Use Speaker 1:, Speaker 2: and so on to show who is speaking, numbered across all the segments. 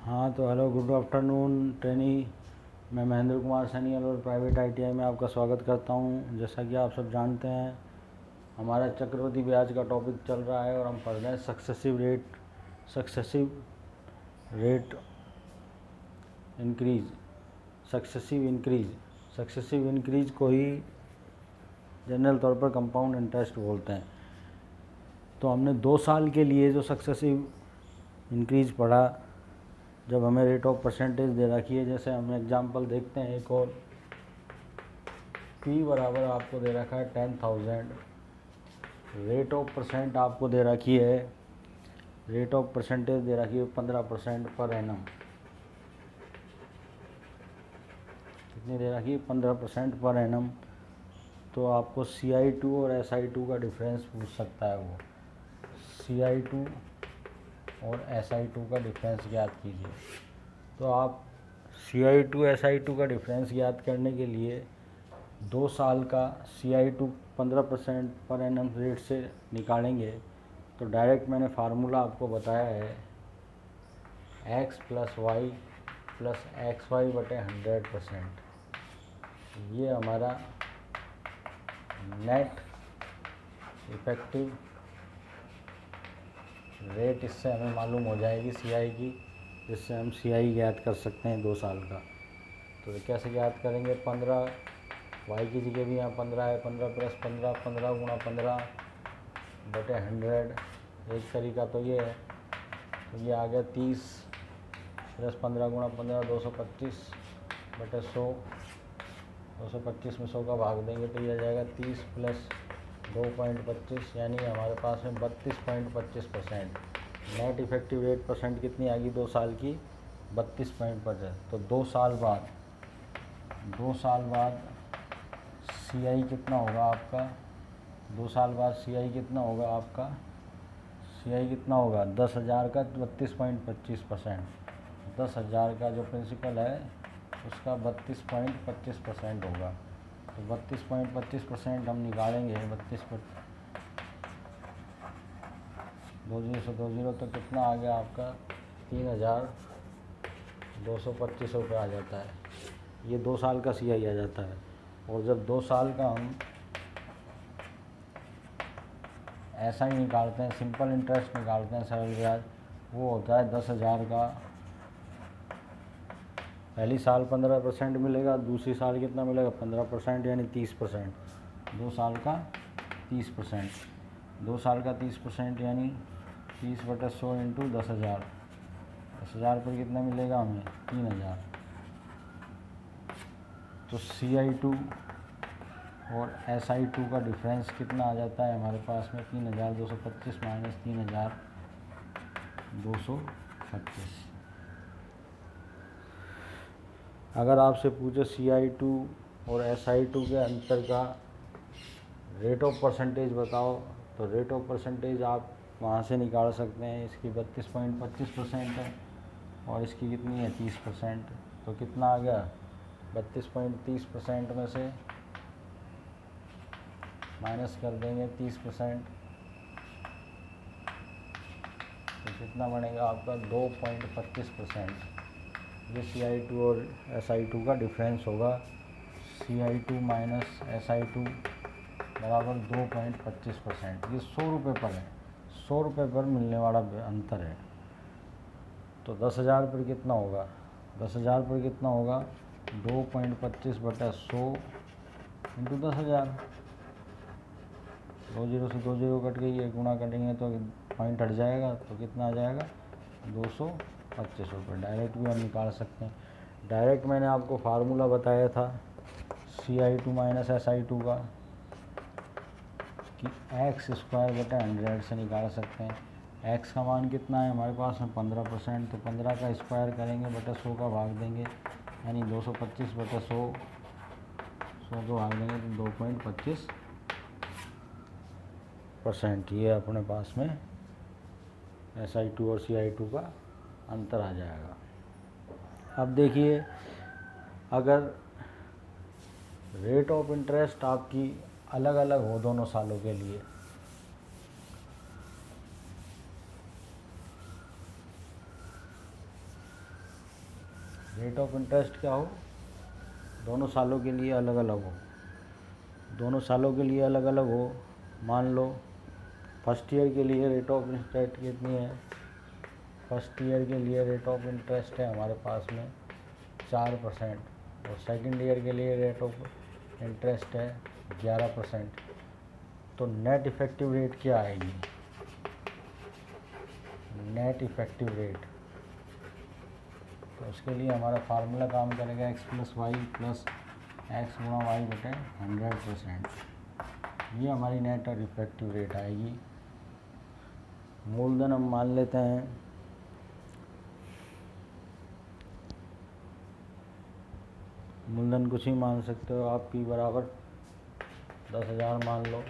Speaker 1: हाँ तो hello, good afternoon trainee. मैं महेंद्र कुमार सैनी और प्राइवेट आईटीआई में आपका स्वागत करता हूँ। जैसा कि आप सब जानते हैं, हमारा चक्रवृद्धि ब्याज का टॉपिक चल रहा है और हम पढ़ रहे हैं successive rate increase. Successive increase को ही जनरल तौर पर कंपाउंड इंटरेस्ट बोलते हैं। तो हमने 2 साल के लिए जो सक्सेसिव इंक्रीज पढ़ा, जब हमें रेट ऑफ परसेंटेज दे रखी है, जैसे हम एग्जांपल देखते हैं एक और, P बराबर आपको दे रखा है 10,000, रेट ऑफ परसेंट आपको दे रखी है, रेट ऑफ परसेंटेज दे रखी है 15% पर एनम। कितनी दे रखी है? 15% पर एनम। तो आपको CI2 और SI2 का डिफरेंस पूछ सकता है। वो CI2 और SI2 का डिफरेंस ज्ञात कीजिए। तो आप CI2 SI2 का डिफरेंस ज्ञात करने के लिए 2 साल का CI2 15% पर एनम रेट से निकालेंगे। तो डायरेक्ट मैंने फार्मूला आपको बताया है, x + y + xy बटे 100%। ये हमारा नेट इफेक्टिव रेट इससे हमें मालूम हो जाएगी CI की, जिससे हम CI ज्ञात कर सकते हैं 2 साल का। तो कैसे ज्ञात करेंगे? 15 y की जगह भी यहाँ 15 है, 15 + 15, 15 × 15 बटे 100। एक तरीका तो ये है। तो ये आ गया 30 + 15 × 15 225 बटे 100। 225 में 100 का भाग देंगे तो ये आ जाएगा 30 + 2.25, यानी हमारे पास में 32.25%। नेट इफेक्टिव रेट परसेंट कितनी आ गई 2 साल की? 32.25। तो 2 साल बाद CI कितना होगा आपका? 2 साल बाद CI कितना होगा आपका? CI कितना होगा? 10,000 का 32.25%। 10,000 का जो प्रिंसिपल है उसका 32.25% होगा। तो 32.25% हम निकालेंगे। 20 से 20 तो कितना आ गया आपका? 3,225 रुपये आ जाता है। ये 2 साल का CI आ जाता है। और जब 2 साल का हम ऐसा ही निकालते हैं, सिंपल इंटरेस्ट निकालते हैं, सरल ब्याज, वो होता है 10,000 का। पहली साल 15% मिलेगा, दूसरी साल कितना मिलेगा? 15%, यानी 30%। 2 साल का 30%, 2 साल का 30% यानी 30/100 × 10,000। 10,000 पर कितना मिलेगा हमें? 3,000। तो CI2 और SI2 का डिफरेंस कितना आ जाता है हमारे पास में? 3,225 - 3,225। अगर आपसे पूछे CI2 और SI2 के अंतर का रेट ऑफ परसेंटेज बताओ, तो रेट ऑफ परसेंटेज आप वहाँ से निकाल सकते हैं। इसकी 32.25% है और इसकी कितनी है? 30%। तो कितना आ गया? 32.30% में से माइनस कर देंगे 30%, तो कितना बनेगा आपका? 2.25%। ये CI2 और SI2 का डिफरेंस होगा। CI2 - SI2 बराबर 2.25%। ये 100 रुपये पर है, 100 रुपये पर मिलने वाला अंतर है। तो 10,000 पर कितना होगा? 10,000 पर कितना होगा? 2.25/100 × 10,000। 2 0 से 2 0 कट गई है, गुणा कटेंगे तो पॉइंट हट जाएगा, तो कितना आ जाएगा? 225 रुपये। डायरेक्ट भी हम निकाल सकते हैं। डायरेक्ट मैंने आपको फार्मूला बताया था CI2 - SI2 का, कि x² बटा 100 से निकाल सकते हैं। x का मान कितना है हमारे पास में? 15%। तो 15 का स्क्वायर करेंगे बटा 100 का भाग देंगे, यानी 225/100। 100 को भाग देंगे तो 2.25%। ये अपने पास में SI2 और CI2 का अंतर आ जाएगा। अब देखिए, अगर रेट ऑफ इंटरेस्ट आपकी अलग अलग हो दोनों सालों के लिए, रेट ऑफ इंटरेस्ट क्या हो, दोनों सालों के लिए अलग अलग हो, दोनों सालों के लिए अलग अलग हो। मान लो फर्स्ट ईयर के लिए रेट ऑफ इंटरेस्ट कितनी है, फर्स्ट ईयर के लिए रेट ऑफ इंटरेस्ट है हमारे पास में 4% और सेकंड ईयर के लिए रेट ऑफ इंटरेस्ट है 11%। तो नेट इफ़ेक्टिव रेट क्या आएगी, नेट इफ़ेक्टिव रेट, तो उसके लिए हमारा फार्मूला काम करेगा x plus Y plus X गुणा वाई बटे 100%। ये हमारी नेट और इफ़ेक्टिव रेट आएगी। मूलधन हम मान लेते हैं मूलधन कुछ ही मान सकते हो आप, P बराबर 10,000 मान लो।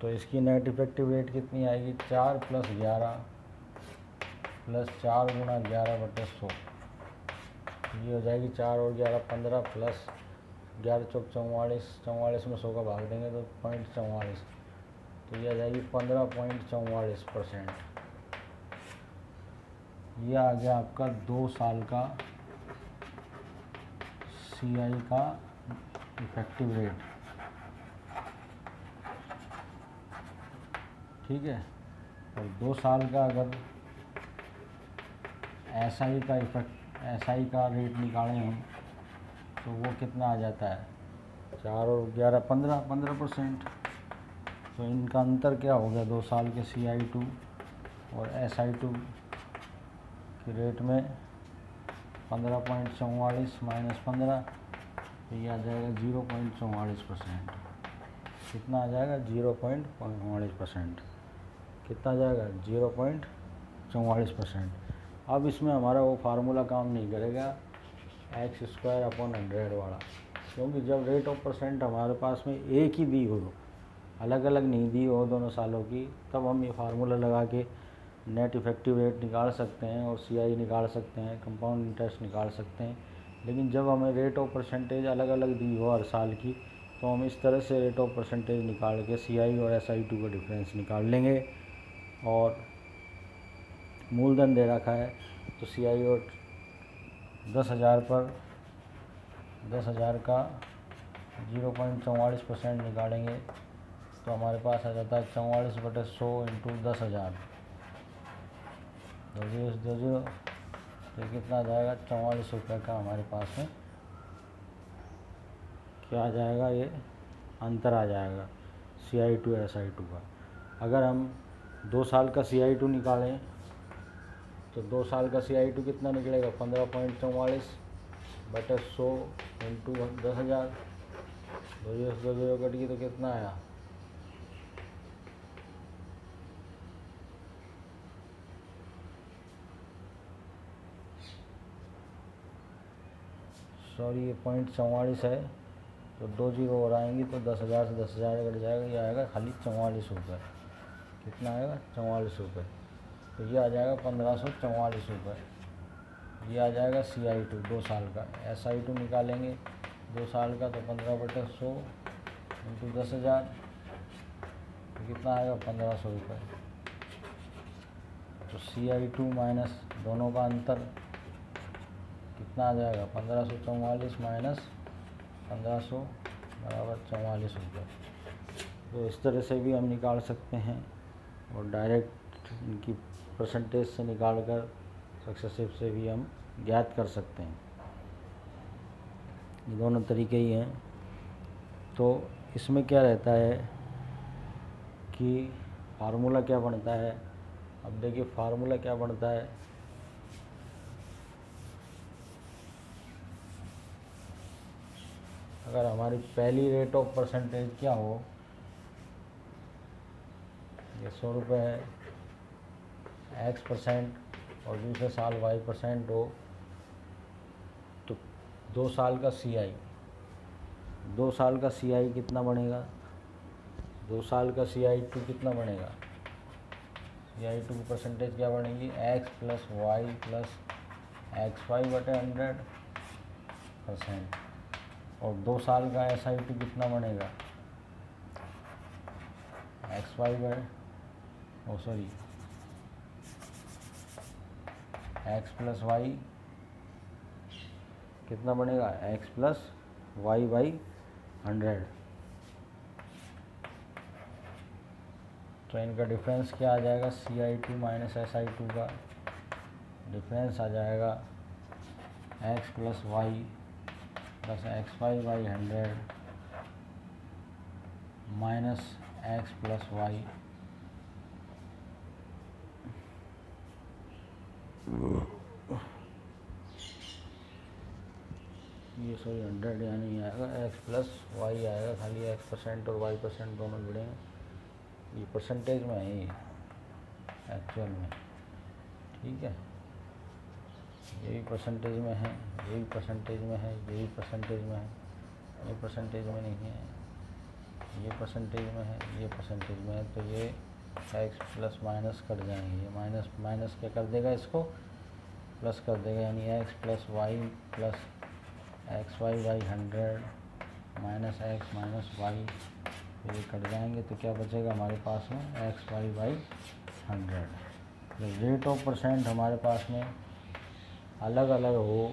Speaker 1: तो इसकी नेट इफ़ेक्टिव रेट कितनी आएगी, 4 प्लस 11 प्लस 4 गुणा 11 बटे 100। ये हो जाएगी 4 और 11 15 प्लस 11 चौक 44, 44 में 100 का भाग देंगे तो 0.44, तो ये आ जाएगी 15.44%। ये आ गया आपका 2 साल का CI का इफ़ेक्टिव रेट। ठीक है, और 2 साल का अगर SI का रेट निकालें हम तो वो कितना आ जाता है, 4 और 11 15% तो इनका अंतर क्या हो गया, 2 साल के CI2 और SI2 के रेट में 15.44 माइनस 15, तो ये आ जाएगा 0.44%। कितना आ जाएगा, 0.44%। कितना आ जाएगा, 0.44%। अब इसमें हमारा वो फार्मूला काम नहीं करेगा x²/100 वाला, क्योंकि जब रेट ऑफ परसेंट हमारे पास में एक ही दी हो, अलग अलग नहीं दी हो दोनों सालों की, तब हम ये फार्मूला लगा के नेट इफ़ेक्टिव रेट निकाल सकते हैं और CI निकाल सकते हैं, कंपाउंड इंटरेस्ट निकाल सकते हैं। लेकिन जब हमें रेट ऑफ परसेंटेज अलग अलग दी हो हर साल की, तो हम इस तरह से रेट ऑफ परसेंटेज निकाल के CI और SI2 का डिफरेंस निकाल लेंगे। और मूलधन दे रखा है तो CI और 10,000 पर 10,000 का 0.44% निकालेंगे तो हमारे पास आ जाता है 44/100 इंटू 10,000, 2 तो कितना आ जाएगा, 44 रुपये का हमारे पास में क्या आ जाएगा, ये अंतर आ जाएगा CI2 SI2 का। अगर हम 2 साल का CI2 निकालें तो 2 साल का CI2 कितना निकलेगा, 15.44/100 इंटू 10,000, 2 कट गई तो कितना आया, सॉरी ये 0.44 है, तो 2 जीरो और आएंगी तो 10,000 से 10,000 कट जाएगा, ये आएगा खाली 44 रुपये। कितना आएगा, 44 रुपये। तो ये आ जाएगा 1544 रुपये। ये आ जाएगा CI2 2 साल का। SI2 निकालेंगे 2 साल का तो 15/100 इंटू 10,000, तो कितना आएगा, 1,500 रुपये। तो CI2 माइनस दोनों का अंतर कितना आ जाएगा, 1544 माइनस 1500 बराबर 44 रुपये। तो इस तरह से भी हम निकाल सकते हैं और डायरेक्ट इनकी परसेंटेज से निकाल कर सक्सेसिव से भी हम ज्ञात कर सकते हैं। ये दोनों तरीके ही हैं। तो इसमें क्या रहता है कि फार्मूला क्या बनता है, अब देखिए फार्मूला क्या बनता है, अगर हमारी पहली रेट ऑफ परसेंटेज क्या हो, ये 100 रुपये है, X% और दूसरे साल Y% हो, तो 2 साल का CI, 2 साल का CI कितना बनेगा, 2 साल का CI2 कितना बनेगा, CI2 की परसेंटेज क्या बनेगी, X plus Y plus XY/100%। और 2 साल का SI2 कितना बनेगा, एक्स प्लस वाई कितना बनेगा, एक्स प्लस वाई बाई 100। तो इनका डिफरेंस क्या आ जाएगा, CI2 माइनस SI2 का डिफरेंस आ जाएगा X plus Y plus X Y by 100 minus X plus Y ये सॉरी 100 यानी आएगा एक्स प्लस वाई आएगा, खाली x% और y% दोनों जुड़ेंगे। ये परसेंटेज में है, ये एक्चुअल में, ठीक है। ये भी परसेंटेज में है, ये भी परसेंटेज में है, ये भी परसेंटेज में है, ये परसेंटेज में नहीं है, ये परसेंटेज में है, ये परसेंटेज में है। तो ये एक्स प्लस माइनस कट जाएंगे, ये माइनस माइनस क्या कर देगा, इसको प्लस कर देगा, यानी X plus Y plus X Y by 100 minus X minus Y, ये कट जाएंगे। तो क्या बचेगा हमारे पास में, X Y by 100। Rate of percent हमारे पास में अलग अलग हो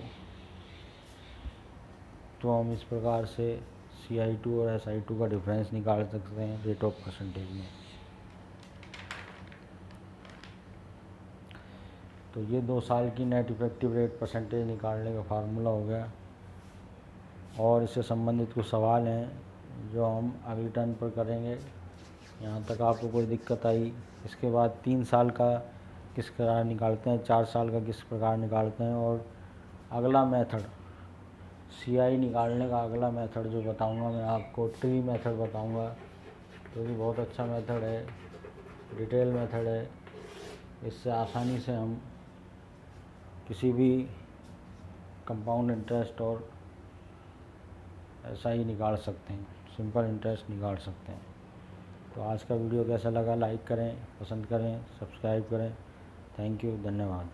Speaker 1: तो हम इस प्रकार से CI2 और SI2 का डिफरेंस निकाल सकते हैं रेट ऑफ परसेंटेज में। तो ये 2 साल की नेट इफेक्टिव रेट परसेंटेज निकालने का फार्मूला हो गया। और इससे संबंधित कुछ सवाल हैं जो हम अगली टर्न पर करेंगे। यहाँ तक आपको कोई दिक्कत आई, इसके बाद 3 साल का किस प्रकार निकालते हैं, 4 साल का किस प्रकार निकालते हैं, और अगला मेथड CI निकालने का अगला मेथड जो बताऊंगा मैं आपको, ट्री मेथड बताऊंगा, जो कि बहुत अच्छा मेथड है, डिटेल मेथड है। इससे आसानी से हम किसी भी कंपाउंड इंटरेस्ट और SI निकाल सकते हैं, सिंपल इंटरेस्ट निकाल सकते हैं। तो आज का वीडियो कैसा लगा, लाइक करें, पसंद करें, सब्सक्राइब करें। थैंक यू, धन्यवाद।